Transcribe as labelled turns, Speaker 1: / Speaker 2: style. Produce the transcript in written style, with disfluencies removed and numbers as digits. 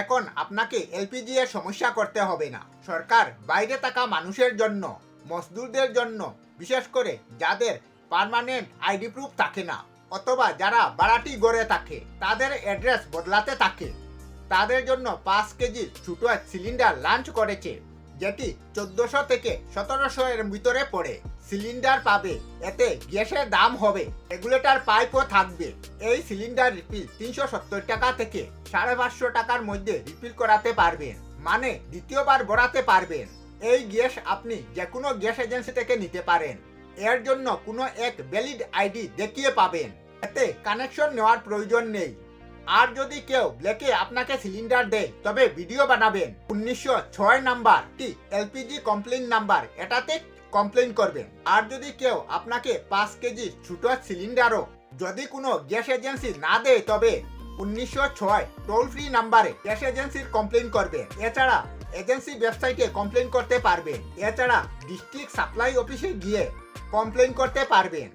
Speaker 1: এখন আপনাকে এলপিজি এর সমস্যা করতে হবে না। সরকার বাইরে থাকা মানুষের জন্য, মজদুরদের জন্য, বিশেষ করে যাদের পার্মানেন্ট আইডি প্রুফ থাকে না অথবা যারা ভাড়াটি গড়ে থাকে, তাদের অ্যাড্রেস বদলাতে থাকে, তাদের জন্য 5 কেজি ছোট সিলিন্ডার লঞ্চ করেছে, যেটি 1400 থেকে 1700 এর ভিতরে পড়ে। সিলিন্ডার পাবে, এতে গ্যাসের দাম হবে, রেগুলেটর পাইপও থাকবে। এই সিলিন্ডার রিফিল 370 টাকা থেকে 550 টাকার মধ্যে রিফিল করাতে পারবেন, মানে দ্বিতীয়বার ভরাতে পারবেন। এই গ্যাস আপনি যে কোনো গ্যাস এজেন্সি থেকে নিতে পারেন। এর জন্য কোনো এক ভ্যালিড আইডি দেখিয়ে পাবেন, এতে কানেকশন নেওয়ার প্রয়োজন নেই। আর যদি কেউ ব্ল্যাকে আপনাকে সিলিন্ডার দেয়, তবে ভিডিও বানাবেন 1906 নাম্বারটি এলপিজি কমপ্লেইন নাম্বার, এটাতে কমপ্লেইন করবেন। আর যদি কেউ আপনাকে 5 কেজি ছোট সিলিন্ডারও যদি কোনো গ্যাস এজেন্সি না দেয়, তবে 1906 টোল ফ্রি নাম্বারে গ্যাস এজেন্সির কমপ্লেইন করবেন। এছাড়া এজেন্সি ওয়েবসাইটে কমপ্লেইন করতে পারবেন। এছাড়া ডিস্ট্রিক্ট সাপ্লাই অফিসে গিয়ে কমপ্লেইন করতে পারবেন।